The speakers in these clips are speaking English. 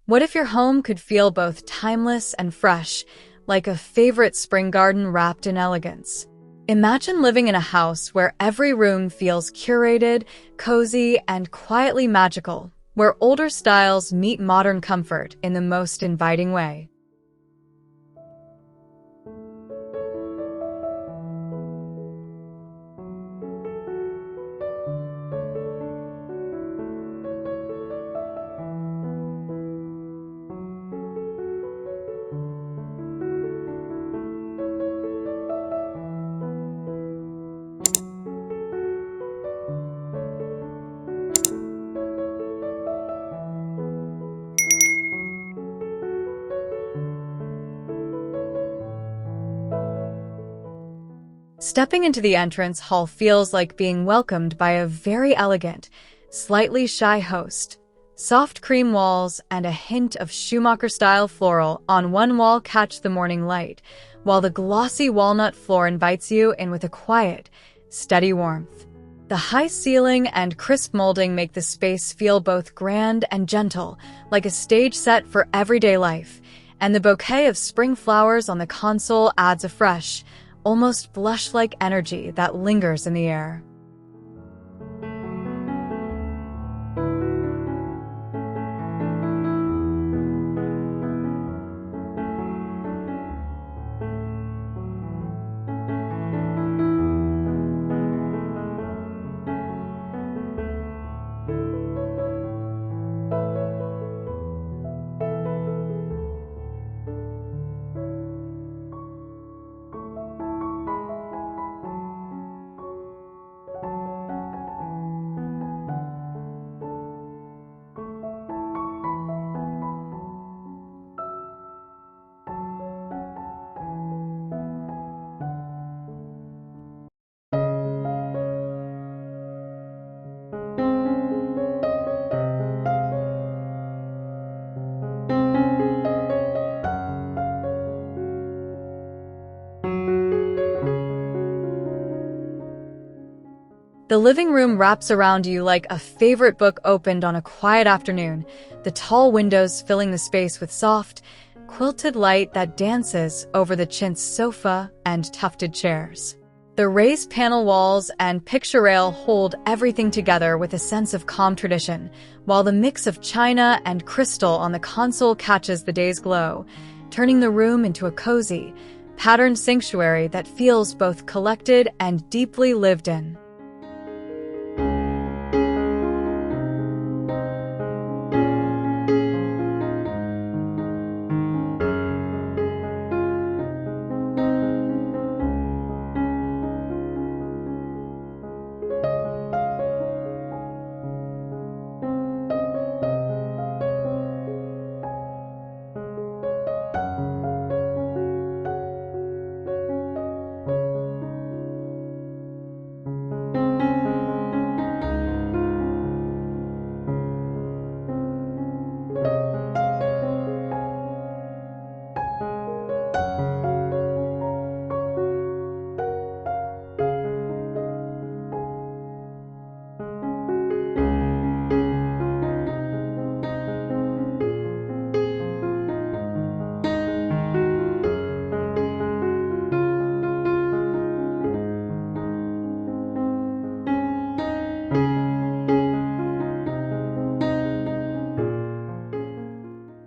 What if your home could feel both timeless and fresh, like a favorite spring garden wrapped in elegance? Imagine living in a house where every room feels curated, cozy, and quietly magical, where older styles meet modern comfort in the most inviting way. Stepping into the entrance hall feels like being welcomed by a very elegant, slightly shy host. Soft cream walls and a hint of Schumacher-style floral on one wall catch the morning light, while the glossy walnut floor invites you in with a quiet, steady warmth. The high ceiling and crisp molding make the space feel both grand and gentle, like a stage set for everyday life, and the bouquet of spring flowers on the console adds a fresh, almost blush-like energy that lingers in the air. The living room wraps around you like a favorite book opened on a quiet afternoon, the tall windows filling the space with soft, quilted light that dances over the chintz sofa and tufted chairs. The raised panel walls and picture rail hold everything together with a sense of calm tradition, while the mix of china and crystal on the console catches the day's glow, turning the room into a cozy, patterned sanctuary that feels both collected and deeply lived in.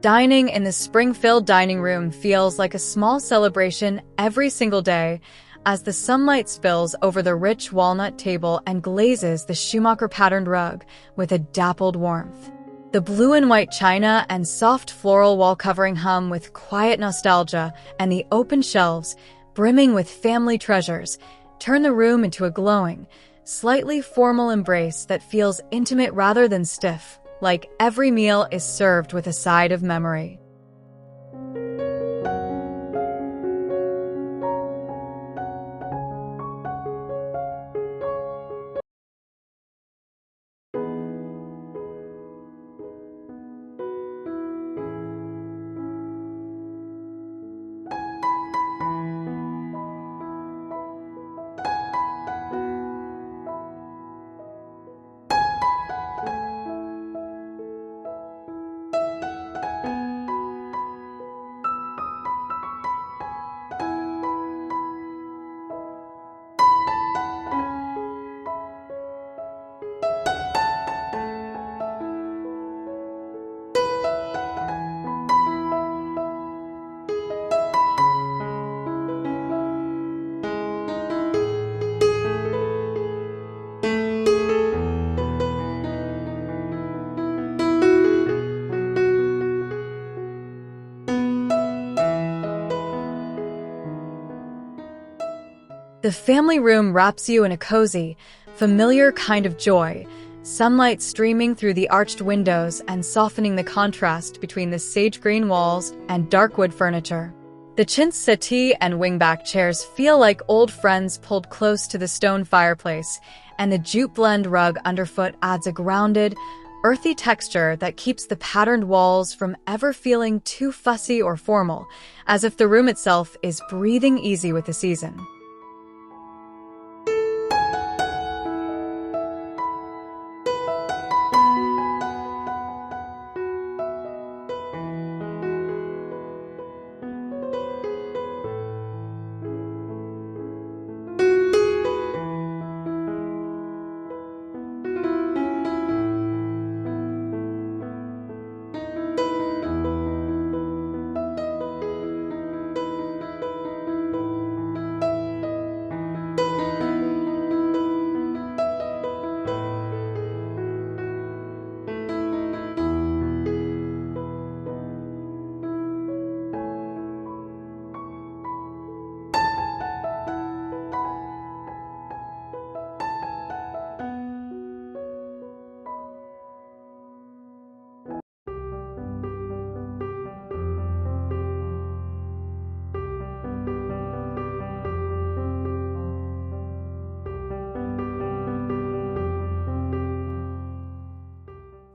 Dining in the spring-filled dining room feels like a small celebration every single day as the sunlight spills over the rich walnut table and glazes the Schumacher-patterned rug with a dappled warmth. The blue and white china and soft floral wall covering hum with quiet nostalgia, and the open shelves, brimming with family treasures, turn the room into a glowing, slightly formal embrace that feels intimate rather than stiff, like every meal is served with a side of memory. The family room wraps you in a cozy, familiar kind of joy, sunlight streaming through the arched windows and softening the contrast between the sage green walls and dark wood furniture. The chintz settee and wingback chairs feel like old friends pulled close to the stone fireplace, and the jute blend rug underfoot adds a grounded, earthy texture that keeps the patterned walls from ever feeling too fussy or formal, as if the room itself is breathing easy with the season.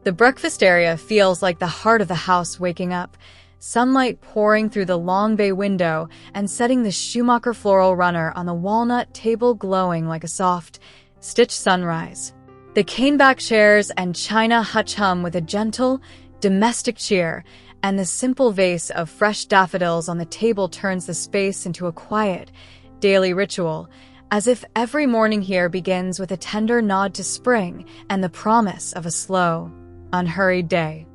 The breakfast area feels like the heart of the house waking up, sunlight pouring through the long bay window and setting the Schumacher floral runner on the walnut table glowing like a soft, stitched sunrise. The caneback chairs and china hutch hum with a gentle, domestic cheer, and the simple vase of fresh daffodils on the table turns the space into a quiet, daily ritual, as if every morning here begins with a tender nod to spring and the promise of a slow, unhurried day.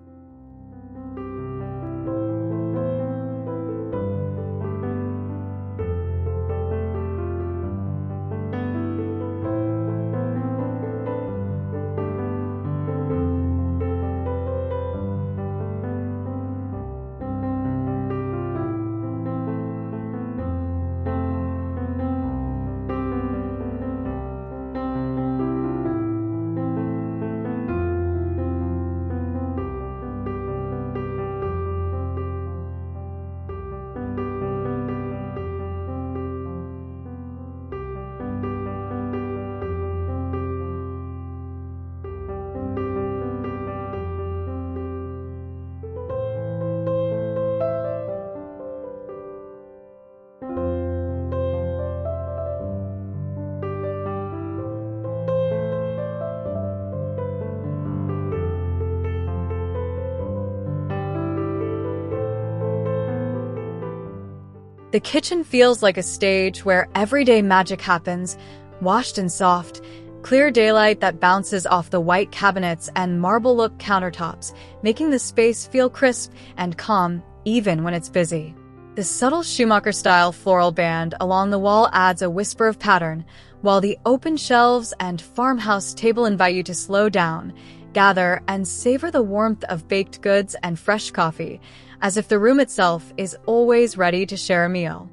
The kitchen feels like a stage where everyday magic happens, washed in soft, clear daylight that bounces off the white cabinets and marble-look countertops, making the space feel crisp and calm even when it's busy. The subtle Schumacher-style floral band along the wall adds a whisper of pattern, while the open shelves and farmhouse table invite you to slow down, gather, and savor the warmth of baked goods and fresh coffee, as if the room itself is always ready to share a meal.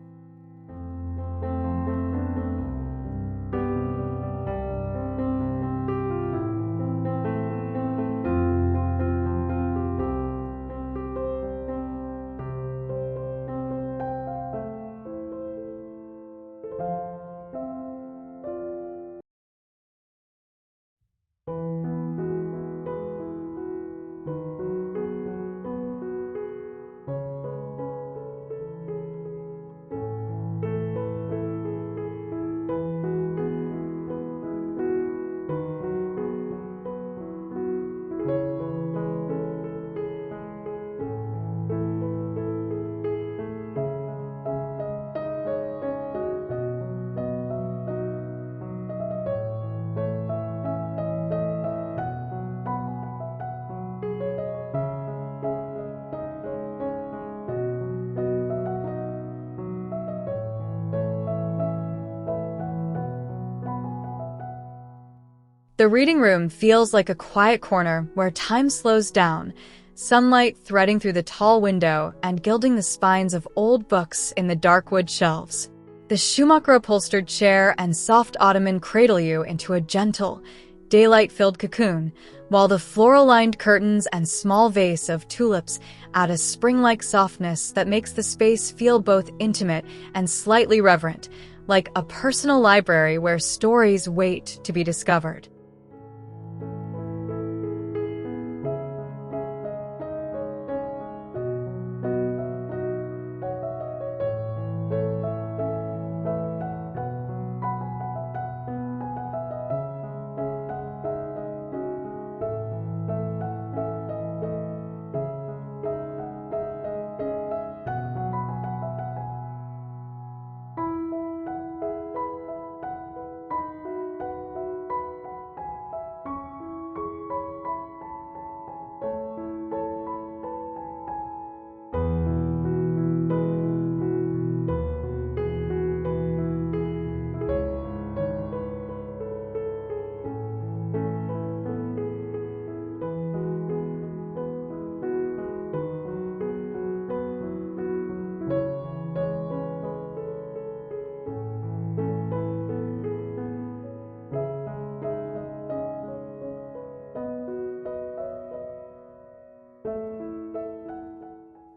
The reading room feels like a quiet corner where time slows down, sunlight threading through the tall window and gilding the spines of old books in the dark wood shelves. The Schumacher upholstered chair and soft ottoman cradle you into a gentle, daylight-filled cocoon, while the floral-lined curtains and small vase of tulips add a spring-like softness that makes the space feel both intimate and slightly reverent, like a personal library where stories wait to be discovered.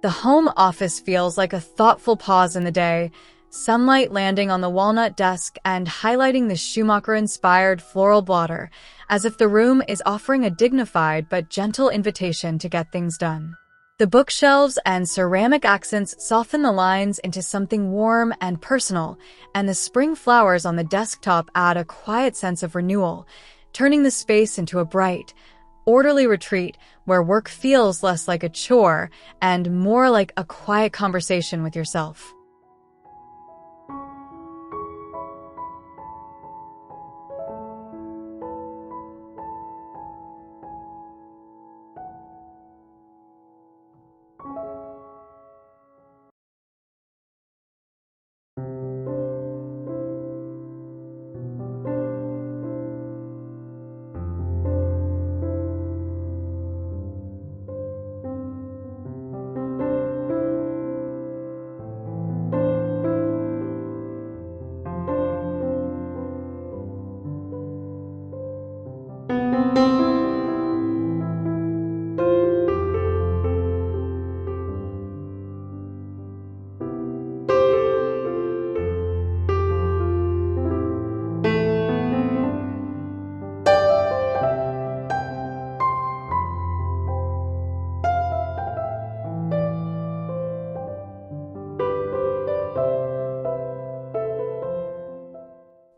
The home office feels like a thoughtful pause in the day, sunlight landing on the walnut desk and highlighting the Schumacher-inspired floral blotter, as if the room is offering a dignified but gentle invitation to get things done. The bookshelves and ceramic accents soften the lines into something warm and personal, and the spring flowers on the desktop add a quiet sense of renewal, turning the space into a bright, orderly retreat where work feels less like a chore and more like a quiet conversation with yourself.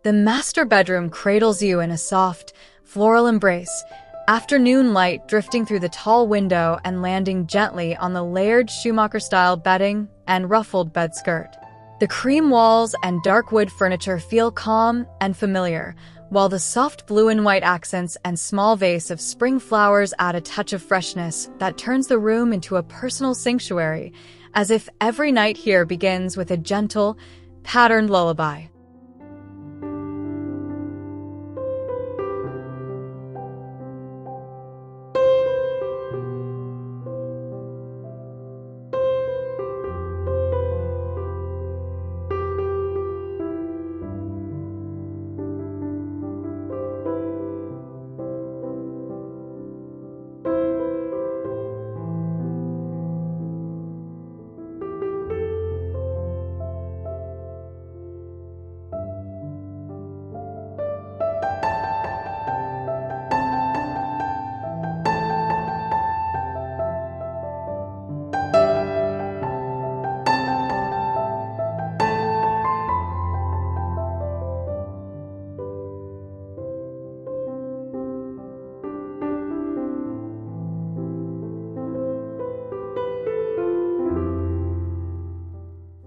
The master bedroom cradles you in a soft, floral embrace, afternoon light drifting through the tall window and landing gently on the layered Schumacher-style bedding and ruffled bed skirt. The cream walls and dark wood furniture feel calm and familiar, while the soft blue and white accents and small vase of spring flowers add a touch of freshness that turns the room into a personal sanctuary, as if every night here begins with a gentle, patterned lullaby.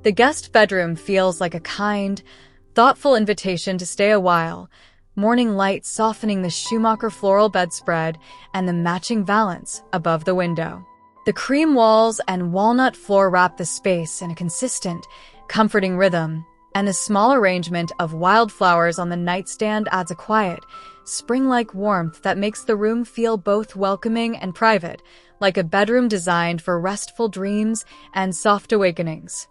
The guest bedroom feels like a kind, thoughtful invitation to stay a while, morning light softening the Schumacher floral bedspread and the matching valance above the window. The cream walls and walnut floor wrap the space in a consistent, comforting rhythm, and the small arrangement of wildflowers on the nightstand adds a quiet, spring-like warmth that makes the room feel both welcoming and private, like a bedroom designed for restful dreams and soft awakenings.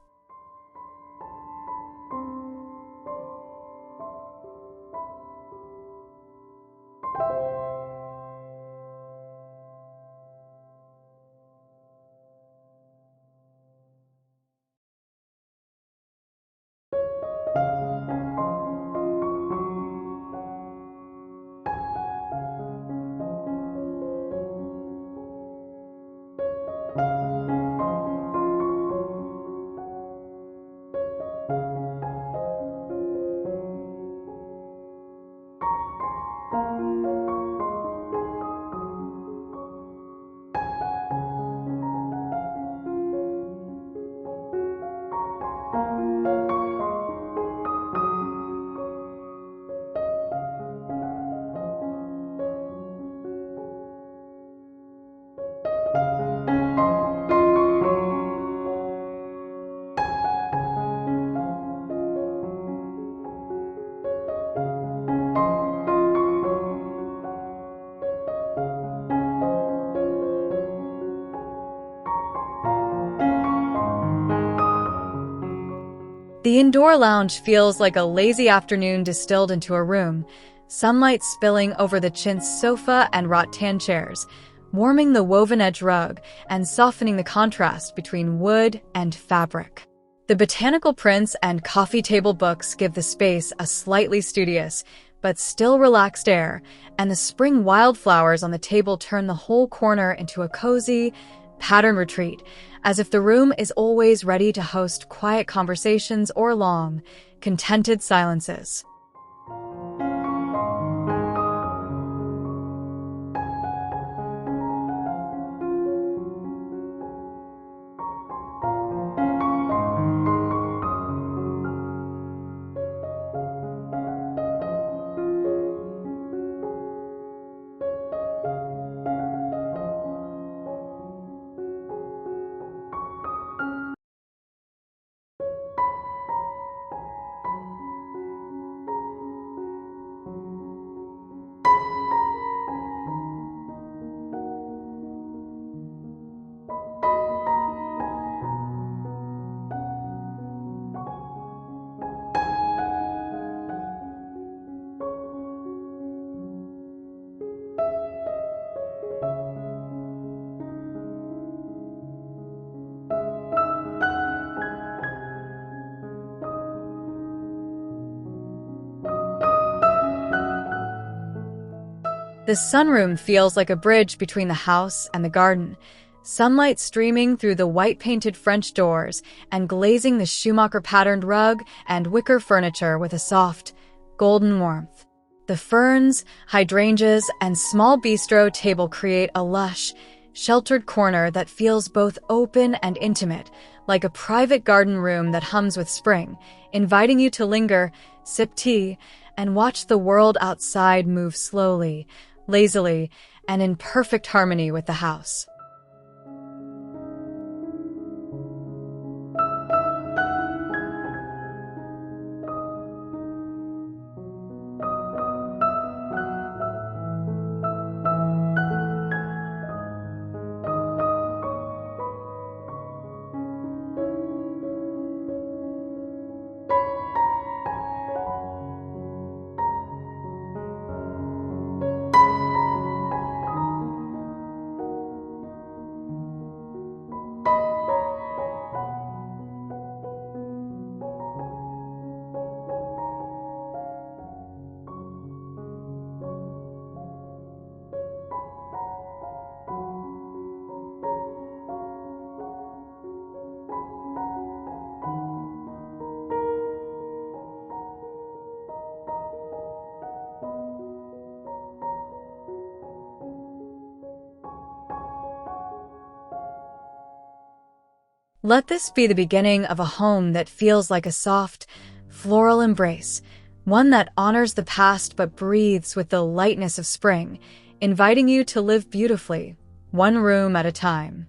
The indoor lounge feels like a lazy afternoon distilled into a room, sunlight spilling over the chintz sofa and rattan chairs, warming the woven edge rug and softening the contrast between wood and fabric. The botanical prints and coffee table books give the space a slightly studious but still relaxed air, and the spring wildflowers on the table turn the whole corner into a cozy, patterned retreat, as if the room is always ready to host quiet conversations or long, contented silences. The sunroom feels like a bridge between the house and the garden, sunlight streaming through the white-painted French doors and glazing the Schumacher-patterned rug and wicker furniture with a soft, golden warmth. The ferns, hydrangeas, and small bistro table create a lush, sheltered corner that feels both open and intimate, like a private garden room that hums with spring, inviting you to linger, sip tea, and watch the world outside move slowly, lazily, and in perfect harmony with the house. Let this be the beginning of a home that feels like a soft, floral embrace, one that honors the past but breathes with the lightness of spring, inviting you to live beautifully, one room at a time.